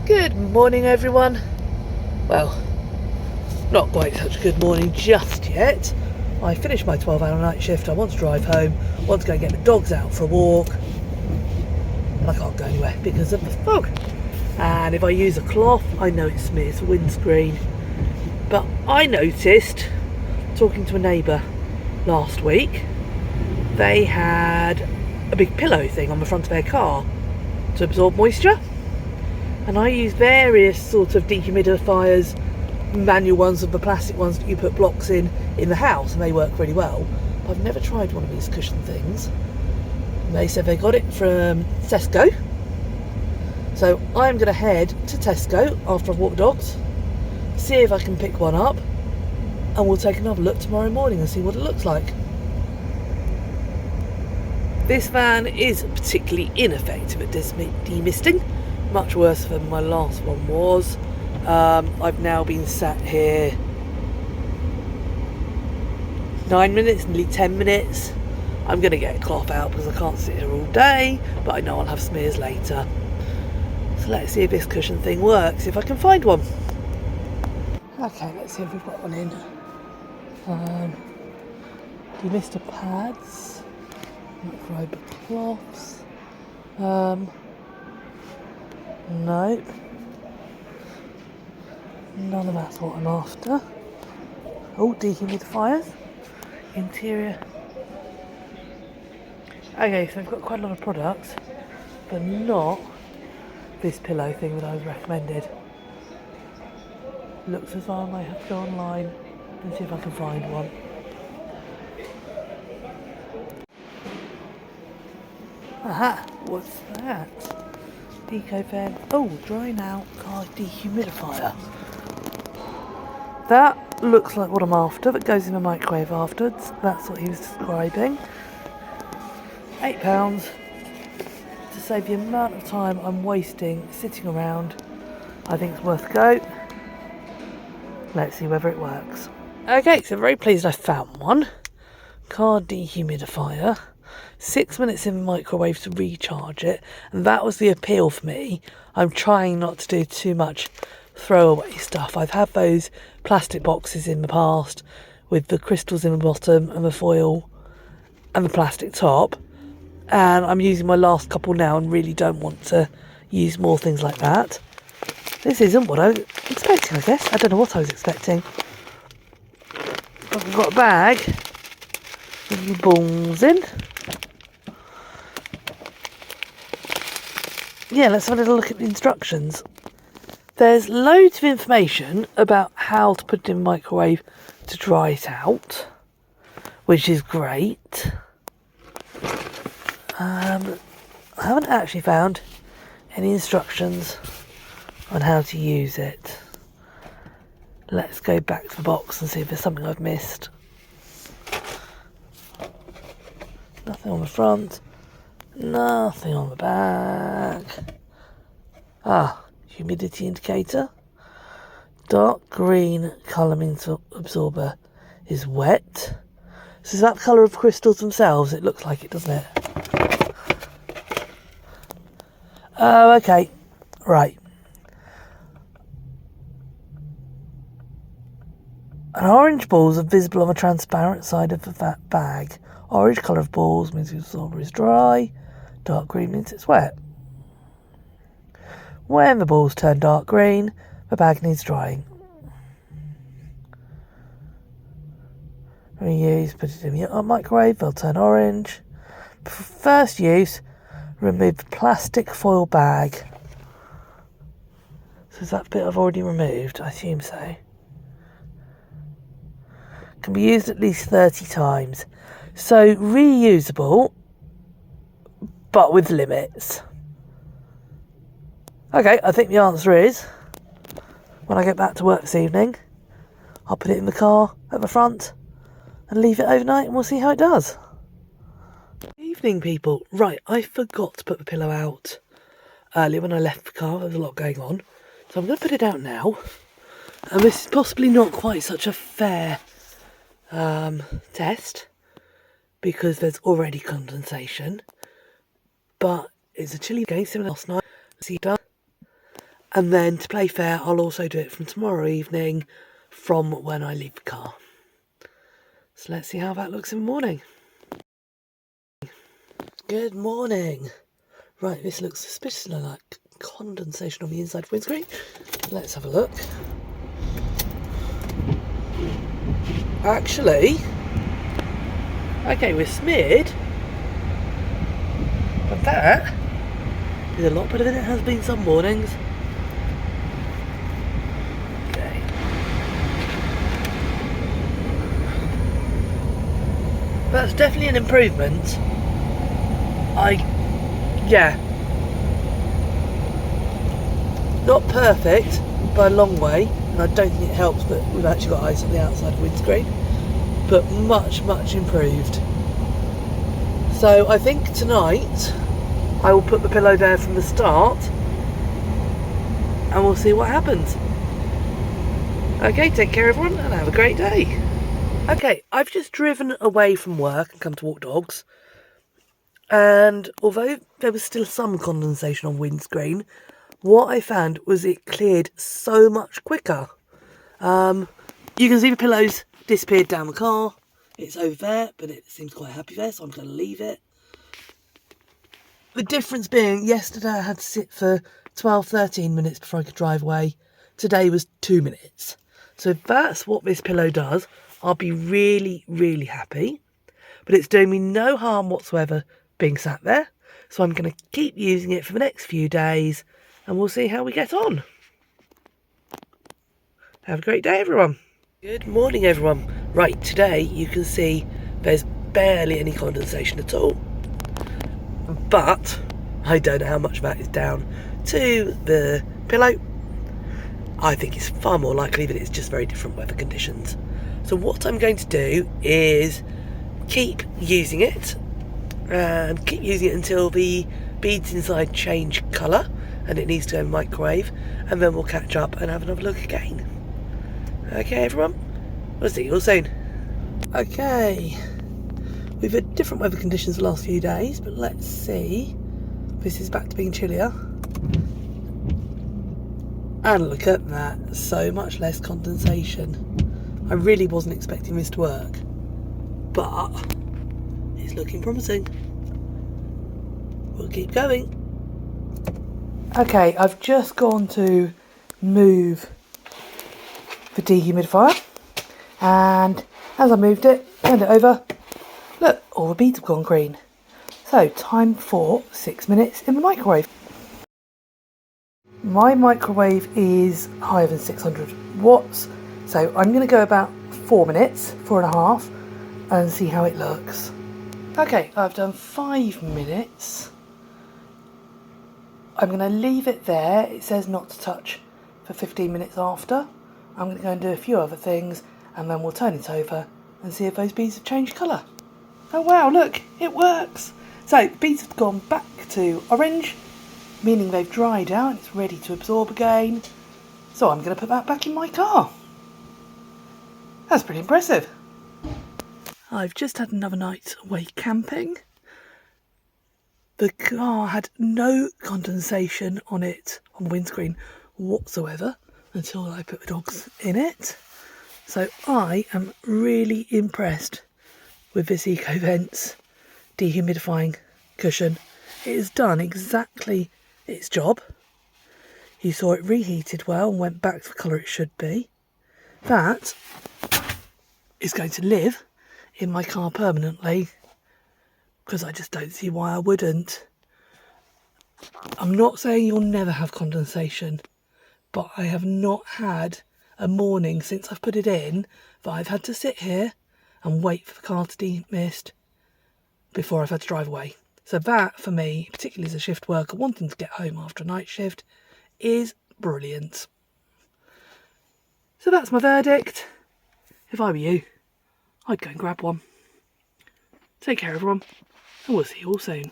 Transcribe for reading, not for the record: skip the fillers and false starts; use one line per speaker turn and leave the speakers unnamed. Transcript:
Good morning, everyone. Well, not quite such a good morning just yet. I finished my 12-hour night shift. I want to drive home, want to go and get the dogs out for a walk, and I can't go anywhere because of the fog. And if I use a cloth, I know it smears the windscreen. But I noticed, talking to a neighbour last week, they had a big pillow thing on the front of their car to absorb moisture. And I use various sorts of dehumidifiers, manual ones and the plastic ones that you put blocks in the house, and they work really well. But I've never tried one of these cushion things. And they said they got it from Tesco. So I'm going to head to Tesco after I've walked the dogs, see if I can pick one up, and we'll take another look tomorrow morning and see what it looks like. This van is particularly ineffective at demisting, much worse than my last one was. I've now been sat here 9 minutes, nearly 10 minutes. I'm going to get a cloth out because I can't sit here all day, but I know I'll have smears later. So let's see if this cushion thing works, if I can find one. Okay, let's see if we've got one in. Demister pads, microfiber cloths. Nope. None of that's what I'm after. Oh, dehumidifiers. Interior. Okay, so I've got quite a lot of products, but not this pillow thing that I was recommended. Looks as though I might have to go online and see if I can find one. Aha! What's that? EcoFan. Oh, drying out car dehumidifier. That looks like what I'm after. That goes in the microwave afterwards. That's what he was describing. £8 to save the amount of time I'm wasting sitting around. I think it's worth a go. Let's see whether it works. Okay, so I'm very pleased I found one. Car dehumidifier. 6 minutes in the microwave to recharge it, and that was the appeal for me. I'm trying not to do too much throwaway stuff. I've had those plastic boxes in the past with the crystals in the bottom and the foil and the plastic top, and I'm using my last couple now and really don't want to use more things like that. This isn't what I was expecting, I guess. I don't know what I was expecting. I've got a bag with balls in. Yeah, let's have a little look at the instructions. There's loads of information about how to put it in the microwave to dry it out, which is great. I haven't actually found any instructions on how to use it. Let's go back to the box and see if there's something I've missed. Nothing on the front. Nothing on the back. Ah, humidity indicator. Dark green colour absorber is wet. So is that the colour of crystals themselves? It looks like it, doesn't it? Oh, okay. Right. An orange balls are visible on the transparent side of the bag. Orange colour of balls means the absorber is dry. Dark green means it's wet. When the balls turn dark green, the bag needs drying. Reuse, put it in the microwave, they'll turn orange. For first use, remove the plastic foil bag. So is that bit I've already removed? I assume so. Can be used at least 30 times. So reusable, but with limits. Okay, I think the answer is, when I get back to work this evening, I'll put it in the car at the front and leave it overnight and we'll see how it does. Evening, people. Right, I forgot to put the pillow out earlier when I left the car. There was a lot going on. So I'm going to put it out now. And this is possibly not quite such a fair test because there's already condensation. But it's a chilly game similar last night. See it done. And then to play fair, I'll also do it from tomorrow evening from when I leave the car. So let's see how that looks in the morning. Good morning. Right, this looks suspiciously like condensation on the inside windscreen. Let's have a look. Actually, okay, we're smeared, but that is a lot better than it has been some mornings. Okay. That's definitely an improvement. Yeah. Not perfect by a long way, and I don't think it helps that we've actually got ice on the outside of the windscreen, but much, much improved. So I think tonight I will put the pillow there from the start and we'll see what happens. Okay, take care everyone and have a great day. Okay, I've just driven away from work and come to walk dogs, and although there was still some condensation on windscreen, what I found was it cleared so much quicker. You can see the pillows disappeared down the car. It's over there, but it seems quite happy there, so I'm going to leave it. The difference being, yesterday I had to sit for 12-13 minutes before I could drive away. Today was 2 minutes. So if that's what this pillow does, I'll be really, really happy. But it's doing me no harm whatsoever being sat there. So I'm going to keep using it for the next few days and we'll see how we get on. Have a great day, everyone. Good morning, everyone. Right, today you can see there's barely any condensation at all. But I don't know how much of that is down to the pillow. I think it's far more likely that it's just very different weather conditions. So what I'm going to do is keep using it and keep using it until the beads inside change colour and it needs to go in the microwave, and then we'll catch up and have another look again. Okay everyone, we'll see you all soon. Okay, we've had different weather conditions the last few days, but let's see. This is back to being chillier. And look at that, so much less condensation. I really wasn't expecting this to work, but it's looking promising. We'll keep going. Okay, I've just gone to move the dehumidifier, and as I moved it, turned it over, look, all the beads have gone green. So time for 6 minutes in the microwave. My microwave is higher than 600 watts, so I'm going to go about 4 minutes, 4.5, and see how it looks. Okay, I've done 5 minutes. I'm going to leave it there. It says not to touch for 15 minutes after. I'm going to go and do a few other things, and then we'll turn it over and see if those beads have changed colour. Oh wow, look, it works! So, the beads have gone back to orange, meaning they've dried out, it's ready to absorb again. So I'm going to put that back in my car. That's pretty impressive. I've just had another night away camping. The car had no condensation on it, on the windscreen whatsoever, until I put the dogs in it. So I am really impressed with this EcoVents dehumidifying cushion. It has done exactly its job. You saw it reheated well and went back to the colour it should be. That is going to live in my car permanently, because I just don't see why I wouldn't. I'm not saying you'll never have condensation, but I have not had a morning since I've put it in that I've had to sit here and wait for the car to demist before I've had to drive away. So that, for me, particularly as a shift worker wanting to get home after a night shift, is brilliant. So that's my verdict. If I were you, I'd go and grab one. Take care everyone, and we'll see you all soon.